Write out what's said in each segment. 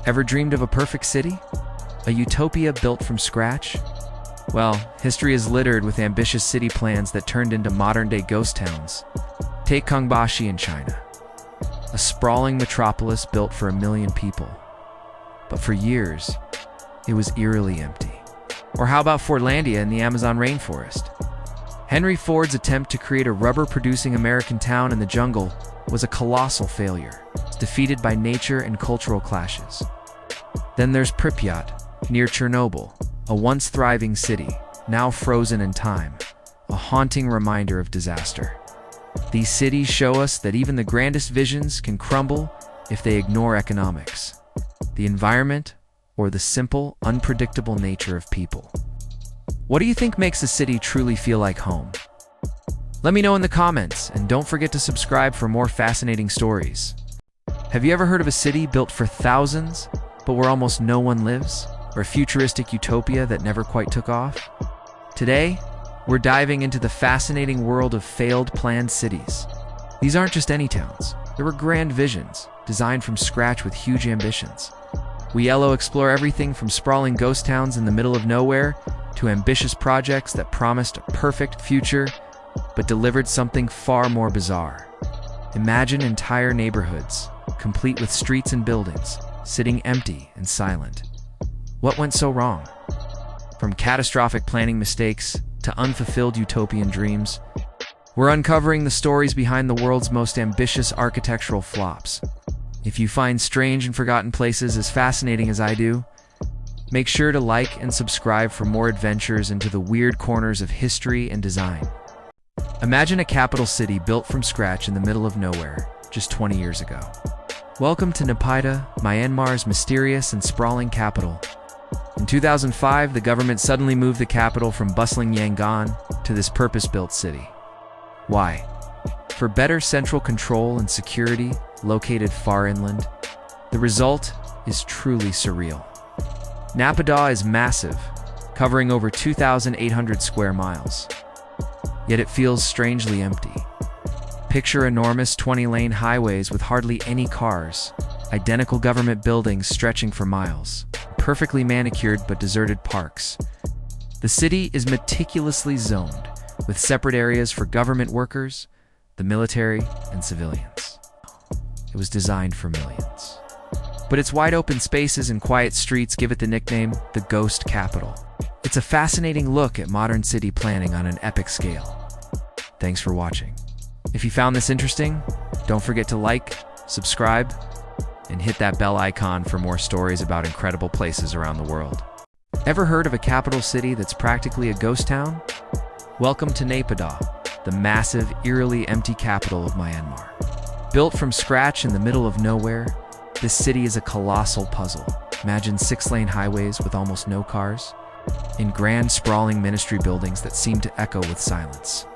Ever dreamed of a perfect city? A utopia built from scratch? Well, history is littered with ambitious city plans that turned into modern-day ghost towns. Take Canberra in China, a sprawling metropolis built for 1 million people. But for years, it was eerily empty. Or how about Fordlandia in the Amazon rainforest? Henry Ford's attempt to create a rubber-producing American town in the jungle was a colossal failure, defeated by nature and cultural clashes. Then there's Pripyat, near Chernobyl, a once thriving city, now frozen in time, a haunting reminder of disaster. These cities show us that even the grandest visions can crumble if they ignore economics, the environment, or the simple, unpredictable nature of people. What do you think makes a city truly feel like home? Let me know in the comments, and don't forget to subscribe for more fascinating stories. Have you ever heard of a city built for thousands, but where almost no one lives? Or a futuristic utopia that never quite took off? Today, we're diving into the fascinating world of failed planned cities. These aren't just any towns. They were grand visions, designed from scratch with huge ambitions. We explore everything from sprawling ghost towns in the middle of nowhere to ambitious projects that promised a perfect future but delivered something far more bizarre. Imagine entire neighborhoods, complete with streets and buildings, sitting empty and silent. What went so wrong? From catastrophic planning mistakes to unfulfilled utopian dreams, we're uncovering the stories behind the world's most ambitious architectural flops. If you find strange and forgotten places as fascinating as I do, make sure to like and subscribe for more adventures into the weird corners of history and design. Imagine a capital city built from scratch in the middle of nowhere, just 20 years ago. Welcome to Naypyidaw, Myanmar's mysterious and sprawling capital. In 2005, the government suddenly moved the capital from bustling Yangon to this purpose-built city. Why? For better central control and security, located far inland. The result is truly surreal. Naypyidaw is massive, covering over 2,800 square miles. Yet it feels strangely empty. Picture enormous 20-lane highways with hardly any cars, identical government buildings stretching for miles, perfectly manicured but deserted parks. The city is meticulously zoned, with separate areas for government workers, the military, and civilians. It was designed for millions. But its wide open spaces and quiet streets give it the nickname, the Ghost Capital. It's a fascinating look at modern city planning on an epic scale. Thanks for watching. If you found this interesting, don't forget to like, subscribe, and hit that bell icon for more stories about incredible places around the world. Ever heard of a capital city that's practically a ghost town? Welcome to Naypyidaw, the massive, eerily empty capital of Myanmar. Built from scratch in the middle of nowhere, this city is a colossal puzzle. Imagine 6-lane highways with almost no cars, in grand, sprawling ministry buildings that seem to echo with silence.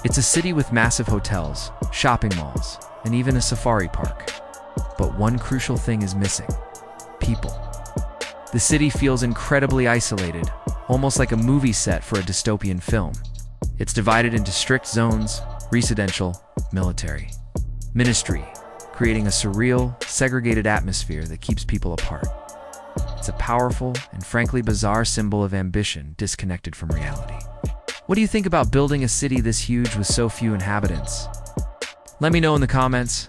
It's a city with massive hotels, shopping malls, and even a safari park. But one crucial thing is missing: people. The city feels incredibly isolated, almost like a movie set for a dystopian film. It's divided into strict zones: residential, military, ministry, creating a surreal, segregated atmosphere that keeps people apart. It's a powerful and frankly bizarre symbol of ambition disconnected from reality. What do you think about building a city this huge with so few inhabitants? Let me know in the comments,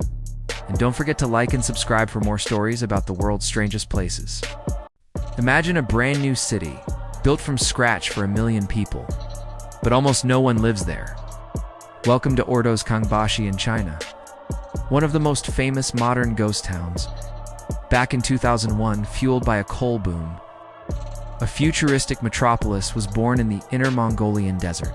and don't forget to like and subscribe for more stories about the world's strangest places. Imagine a brand new city, built from scratch for 1 million people, but almost no one lives there. Welcome to Ordow's Canberra in China, one of the most famous modern ghost towns. Back in 2001, fueled by a coal boom, a futuristic metropolis was born in the Inner Mongolian desert.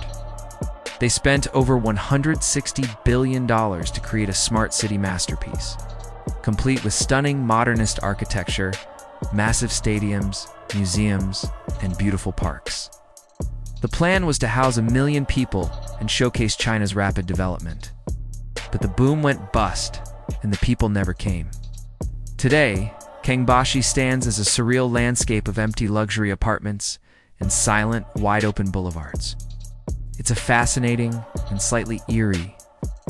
They spent over $160 billion to create a smart city masterpiece, complete with stunning modernist architecture, massive stadiums, museums, and beautiful parks. The plan was to house 1 million people and showcase China's rapid development. But the boom went bust, and the people never came. Today, Canberra stands as a surreal landscape of empty luxury apartments and silent, wide-open boulevards. It's a fascinating and slightly eerie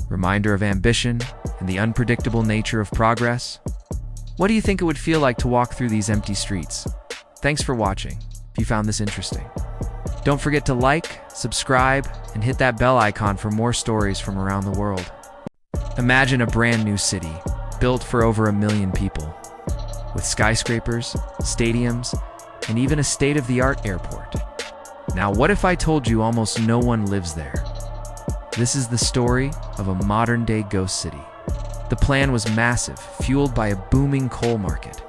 reminder of ambition and the unpredictable nature of progress. What do you think it would feel like to walk through these empty streets? Thanks for watching. If you found this interesting, don't forget to like, subscribe, and hit that bell icon for more stories from around the world. Imagine a brand new city, built for over 1 million people, with skyscrapers, stadiums, and even a state-of-the-art airport. Now, what if I told you almost no one lives there? This is the story of a modern-day ghost city. The plan was massive, fueled by a booming coal market.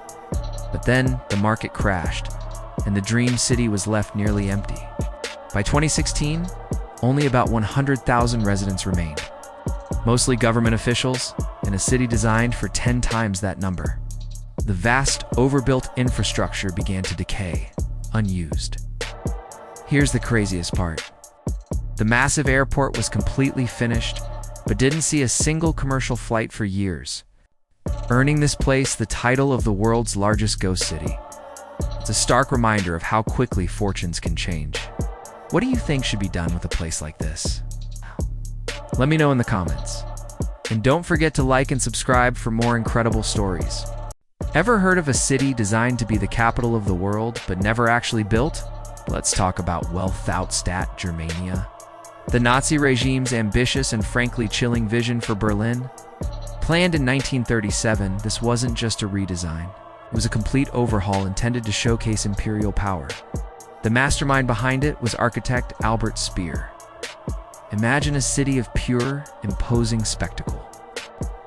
But then, the market crashed, and the dream city was left nearly empty. By 2016, only about 100,000 residents remained, mostly government officials, in a city designed for 10 times that number. The vast, overbuilt infrastructure began to decay, unused. Here's the craziest part. The massive airport was completely finished, but didn't see a single commercial flight for years, earning this place the title of the world's largest ghost city. It's a stark reminder of how quickly fortunes can change. What do you think should be done with a place like this? Let me know in the comments. And don't forget to like and subscribe for more incredible stories. Ever heard of a city designed to be the capital of the world, but never actually built? Let's talk about Wealthausstadt, Germania. The Nazi regime's ambitious and frankly chilling vision for Berlin. Planned in 1937, this wasn't just a redesign. It was a complete overhaul intended to showcase imperial power. The mastermind behind it was architect Albert Speer. Imagine a city of pure, imposing spectacle.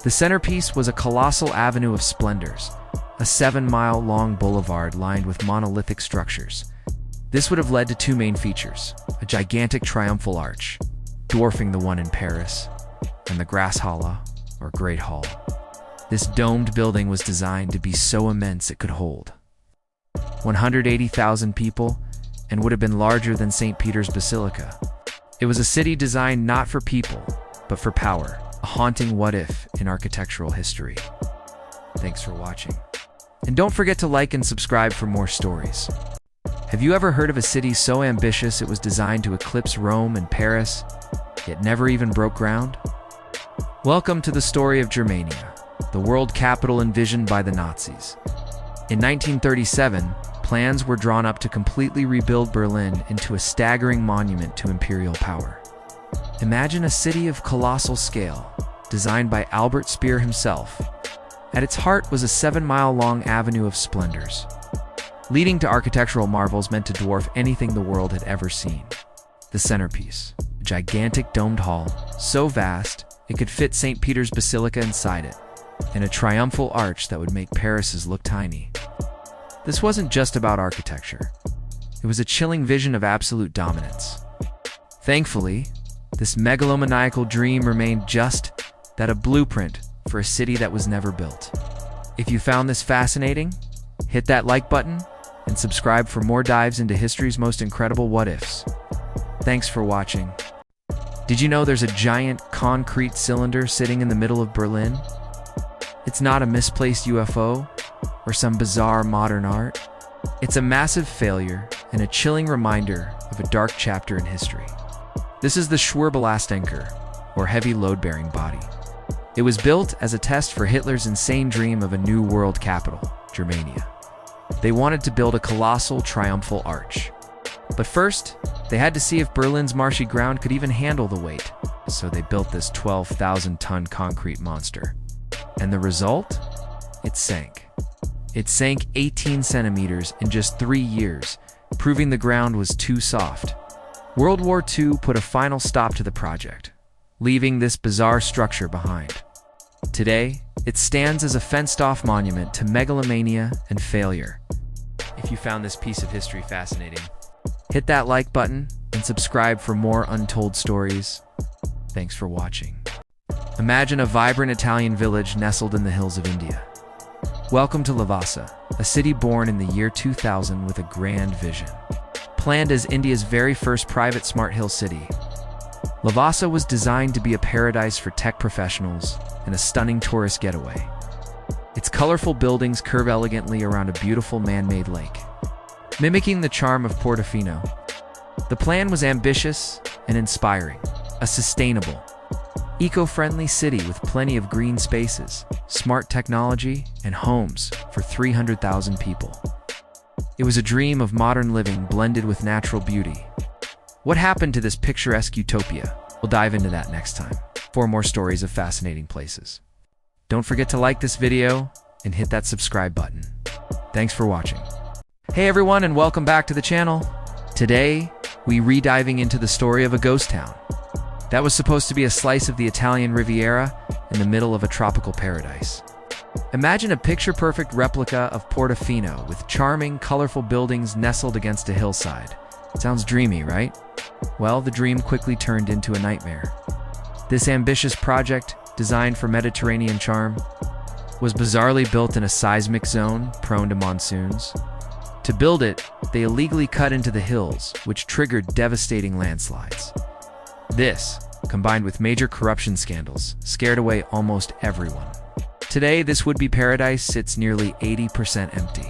The centerpiece was a colossal avenue of splendors, a 7-mile-long boulevard lined with monolithic structures. This would have led to 2 main features: a gigantic triumphal arch, dwarfing the one in Paris, and the Grashalle, or Great Hall. This domed building was designed to be so immense it could hold 180,000 people and would have been larger than St. Peter's Basilica. It was a city designed not for people, but for power, a haunting what-if in architectural history. Thanks for watching. And don't forget to like and subscribe for more stories. Have you ever heard of a city so ambitious it was designed to eclipse Rome and Paris, yet never even broke ground? Welcome to the story of Germania, the world capital envisioned by the Nazis. In 1937, plans were drawn up to completely rebuild Berlin into a staggering monument to imperial power. Imagine a city of colossal scale, designed by Albert Speer himself. At its heart was a 7-mile-long avenue of splendors, leading to architectural marvels meant to dwarf anything the world had ever seen. The centerpiece, a gigantic domed hall, so vast it could fit St. Peter's Basilica inside it, and a triumphal arch that would make Paris's look tiny. This wasn't just about architecture. It was a chilling vision of absolute dominance. Thankfully, this megalomaniacal dream remained just that, a blueprint for a city that was never built. If you found this fascinating, hit that like button and subscribe for more dives into history's most incredible what-ifs. Thanks for watching. Did you know there's a giant concrete cylinder sitting in the middle of Berlin? It's not a misplaced UFO or some bizarre modern art. It's a massive failure and a chilling reminder of a dark chapter in history. This is the Schwerbelastunker, or heavy load-bearing body. It was built as a test for Hitler's insane dream of a new world capital, Germania. They wanted to build a colossal triumphal arch. But first, they had to see if Berlin's marshy ground could even handle the weight. So they built this 12,000-ton concrete monster. And the result? It sank. It sank 18 centimeters in just 3 years, proving the ground was too soft. World War II put a final stop to the project, leaving this bizarre structure behind. Today, it stands as a fenced-off monument to megalomania and failure. If you found this piece of history fascinating, hit that like button and subscribe for more untold stories. Thanks for watching. Imagine a vibrant Italian village nestled in the hills of India. Welcome to Lavasa, a city born in the year 2000 with a grand vision. Planned as India's very first private smart hill city, Lavasa was designed to be a paradise for tech professionals and a stunning tourist getaway. Its colorful buildings curve elegantly around a beautiful man-made lake, mimicking the charm of Portofino. The plan was ambitious and inspiring, a sustainable, Eco-friendly city with plenty of green spaces, smart technology, and homes for 300,000 people. It was a dream of modern living blended with natural beauty. What happened to this picturesque utopia? We'll dive into that next time. 4 more stories of fascinating places. Don't forget to like this video and hit that subscribe button. Thanks for watching. Hey everyone, and welcome back to the channel. Today, we re-diving into the story of a ghost town that was supposed to be a slice of the Italian Riviera in the middle of a tropical paradise. Imagine a picture-perfect replica of Portofino with charming, colorful buildings nestled against a hillside. Sounds dreamy, right? Well, the dream quickly turned into a nightmare. This ambitious project, designed for Mediterranean charm, was bizarrely built in a seismic zone prone to monsoons. To build it, they illegally cut into the hills, which triggered devastating landslides. This, combined with major corruption scandals, scared away almost everyone. Today, this would-be paradise sits nearly 80% empty.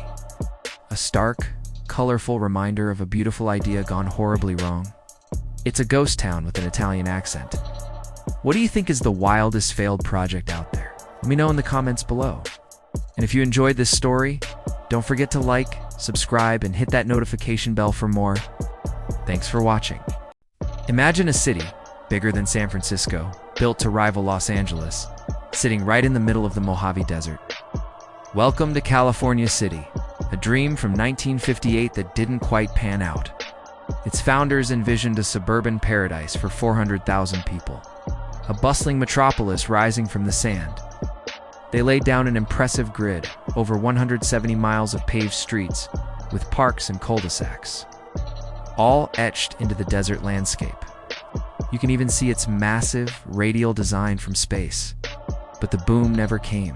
A stark, colorful reminder of a beautiful idea gone horribly wrong. It's a ghost town with an Italian accent. What do you think is the wildest failed project out there? Let me know in the comments below. And if you enjoyed this story, don't forget to like, subscribe, and hit that notification bell for more. Thanks for watching. Imagine a city, bigger than San Francisco, built to rival Los Angeles, sitting right in the middle of the Mojave Desert. Welcome to California City, a dream from 1958 that didn't quite pan out. Its founders envisioned a suburban paradise for 400,000 people, a bustling metropolis rising from the sand. They laid down an impressive grid, over 170 miles of paved streets, with parks and cul-de-sacs, all etched into the desert landscape. You can even see its massive, radial design from space. But the boom never came.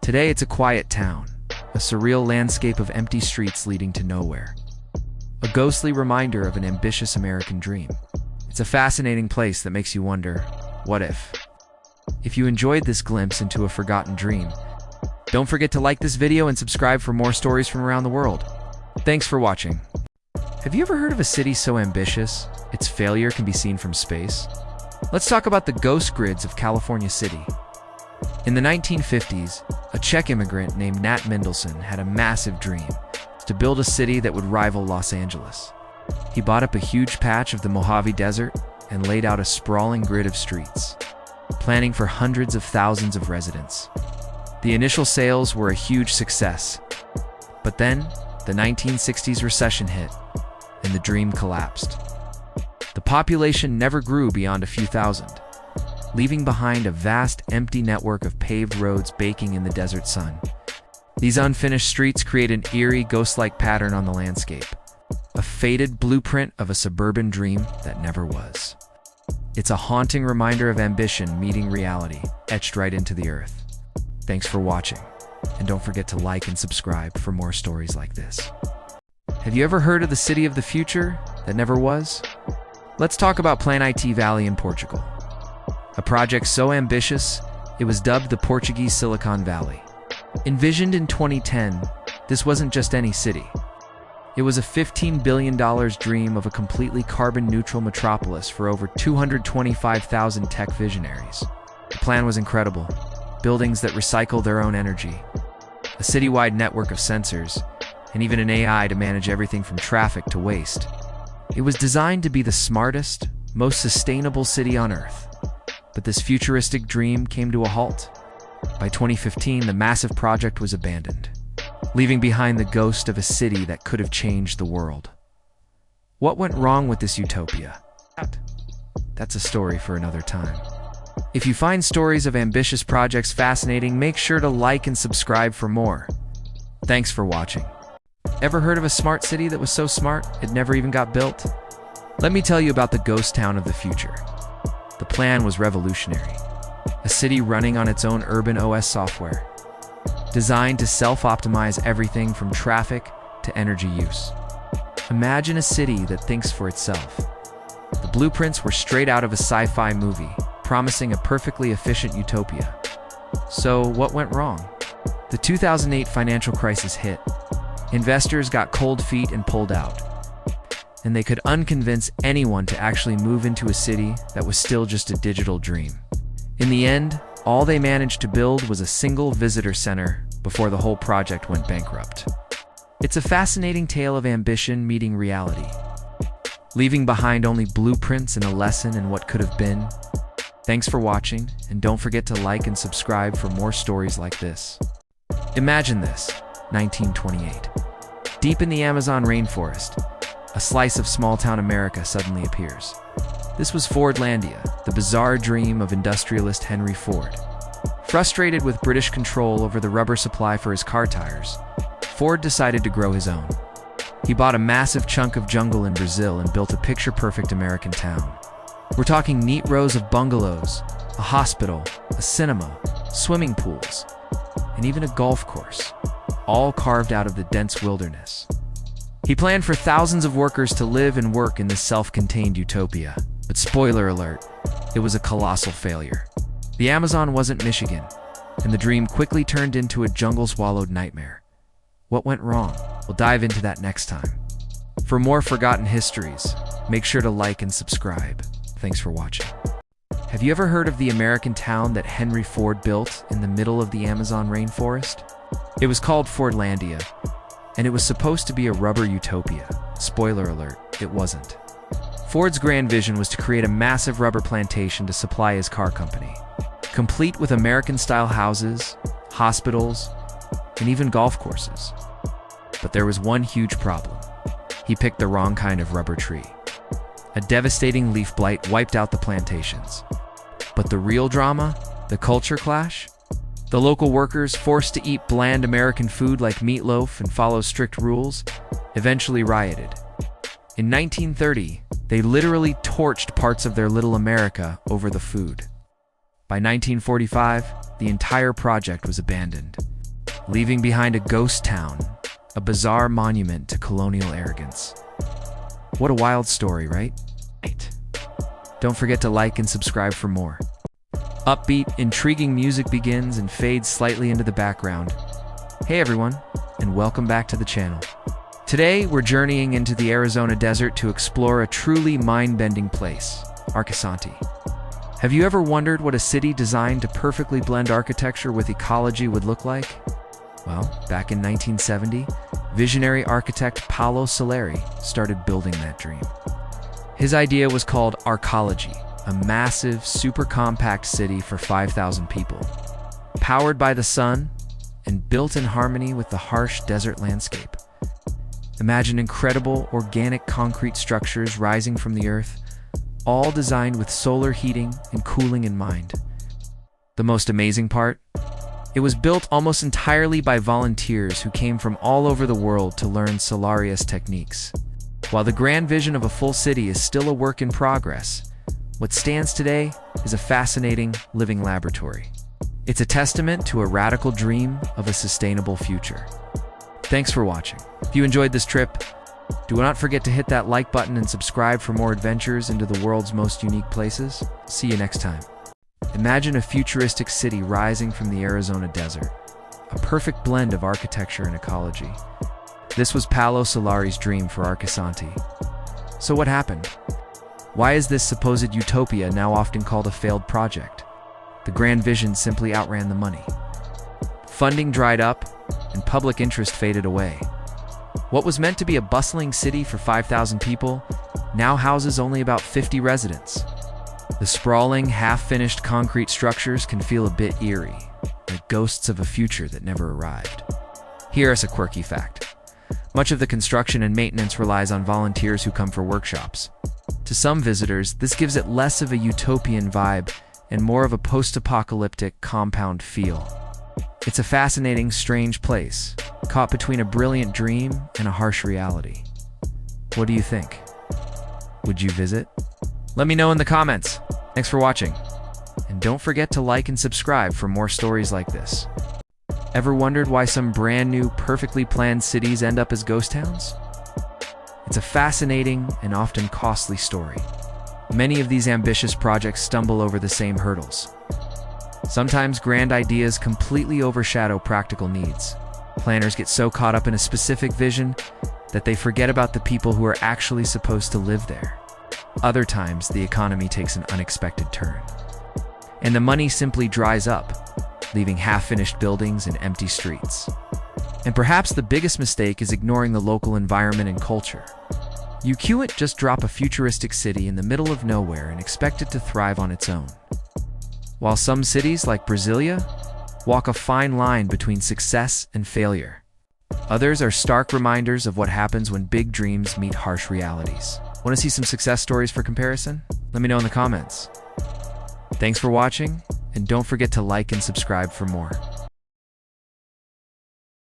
Today it's a quiet town, a surreal landscape of empty streets leading to nowhere. A ghostly reminder of an ambitious American dream. It's a fascinating place that makes you wonder, what if? If you enjoyed this glimpse into a forgotten dream, don't forget to like this video and subscribe for more stories from around the world. Thanks for watching. Have you ever heard of a city so ambitious, its failure can be seen from space? Let's talk about the ghost grids of California City. In the 1950s, a Czech immigrant named Nat Mendelsohn had a massive dream to build a city that would rival Los Angeles. He bought up a huge patch of the Mojave Desert and laid out a sprawling grid of streets, planning for hundreds of thousands of residents. The initial sales were a huge success, but then the 1960s recession hit, and the dream collapsed. The population never grew beyond a few thousand, leaving behind a vast, empty network of paved roads baking in the desert sun. These unfinished streets create an eerie, ghost-like pattern on the landscape, a faded blueprint of a suburban dream that never was. It's a haunting reminder of ambition meeting reality, etched right into the earth. Thanks for watching, and don't forget to like and subscribe for more stories like this. Have you ever heard of the city of the future that never was? Let's talk about Planite Valley in Portugal. A project so ambitious, it was dubbed the Portuguese Silicon Valley. Envisioned in 2010, this wasn't just any city. It was a $15 billion dream of a completely carbon-neutral metropolis for over 225,000 tech visionaries. The plan was incredible. Buildings that recycle their own energy, a citywide network of sensors, and even an AI to manage everything from traffic to waste. It was designed to be the smartest, most sustainable city on Earth. But this futuristic dream came to a halt. By 2015, the massive project was abandoned, leaving behind the ghost of a city that could have changed the world. What went wrong with this utopia? That's a story for another time. If you find stories of ambitious projects fascinating, make sure to like and subscribe for more. Thanks for watching. Ever heard of a smart city that was so smart it never even got built? Let me tell you about the ghost town of the future. The plan was revolutionary. A city running on its own urban OS software, designed to self-optimize everything from traffic to energy use. Imagine a city that thinks for itself. The blueprints were straight out of a sci-fi movie, promising a perfectly efficient utopia. So what went wrong? The 2008 financial crisis hit. Investors got cold feet and pulled out, and they could unconvince anyone to actually move into a city that was still just a digital dream. In the end, all they managed to build was a single visitor center before the whole project went bankrupt. It's a fascinating tale of ambition meeting reality, leaving behind only blueprints and a lesson in what could have been. Thanks for watching, and don't forget to like and subscribe for more stories like this. Imagine this, 1928. Deep in the Amazon rainforest, a slice of small-town America suddenly appears. This was Fordlandia, the bizarre dream of industrialist Henry Ford. Frustrated with British control over the rubber supply for his car tires, Ford decided to grow his own. He bought a massive chunk of jungle in Brazil and built a picture-perfect American town. We're talking neat rows of bungalows, a hospital, a cinema, swimming pools, and even a golf course, all carved out of the dense wilderness. He planned for thousands of workers to live and work in this self-contained utopia. But spoiler alert, it was a colossal failure. The Amazon wasn't Michigan, and the dream quickly turned into a jungle-swallowed nightmare. What went wrong? We'll dive into that next time. For more forgotten histories, make sure to like and subscribe. Thanks for watching. Have you ever heard of the American town that Henry Ford built in the middle of the Amazon rainforest? It was called Fordlandia, and it was supposed to be a rubber utopia. Spoiler alert, it wasn't. Ford's grand vision was to create a massive rubber plantation to supply his car company, complete with American-style houses, hospitals, and even golf courses. But there was one huge problem. He picked the wrong kind of rubber tree. A devastating leaf blight wiped out the plantations. But the real drama? The culture clash? The local workers, forced to eat bland American food like meatloaf and follow strict rules, eventually rioted. In 1930, they literally torched parts of their little America over the food. By 1945, the entire project was abandoned, leaving behind a ghost town, a bizarre monument to colonial arrogance. What a wild story, right? Don't forget to like and subscribe for more. Upbeat, intriguing music begins and fades slightly into the background. Hey everyone, and welcome back to the channel. Today, we're journeying into the Arizona desert to explore a truly mind-bending place, Arcosanti. Have you ever wondered what a city designed to perfectly blend architecture with ecology would look like? Well, back in 1970, visionary architect Paolo Soleri started building that dream. His idea was called Arcology, a massive, super compact city for 5,000 people, powered by the sun and built in harmony with the harsh desert landscape. Imagine incredible, organic concrete structures rising from the earth, all designed with solar heating and cooling in mind. The most amazing part? It was built almost entirely by volunteers who came from all over the world to learn Solarius techniques. While the grand vision of a full city is still a work in progress, what stands today is a fascinating, living laboratory. It's a testament to a radical dream of a sustainable future. Thanks for watching. If you enjoyed this trip, do not forget to hit that like button and subscribe for more adventures into the world's most unique places. See you next time. Imagine a futuristic city rising from the Arizona desert, a perfect blend of architecture and ecology. This was Paolo Soleri's dream for Arcosanti. So what happened? Why is this supposed utopia now often called a failed project? The grand vision simply outran the money. Funding dried up, and public interest faded away. What was meant to be a bustling city for 5,000 people now houses only about 50 residents. The sprawling, half-finished concrete structures can feel a bit eerie, like ghosts of a future that never arrived. Here's a quirky fact. Much of the construction and maintenance relies on volunteers who come for workshops. To some visitors, this gives it less of a utopian vibe and more of a post-apocalyptic compound feel. It's a fascinating, strange place, caught between a brilliant dream and a harsh reality. What do you think? Would you visit? Let me know in the comments. Thanks for watching. And don't forget to like and subscribe for more stories like this. Ever wondered why some brand new, perfectly planned cities end up as ghost towns? It's a fascinating and often costly story. Many of these ambitious projects stumble over the same hurdles. Sometimes grand ideas completely overshadow practical needs. Planners get so caught up in a specific vision that they forget about the people who are actually supposed to live there. Other times, the economy takes an unexpected turn. and the money simply dries up, leaving half-finished buildings and empty streets. And perhaps the biggest mistake is ignoring the local environment and culture. You can't just drop a futuristic city in the middle of nowhere and expect it to thrive on its own. While some cities, like Brasília, walk a fine line between success and failure, others are stark reminders of what happens when big dreams meet harsh realities. Want to see some success stories for comparison? Let me know in the comments. Thanks for watching, and don't forget to like and subscribe for more.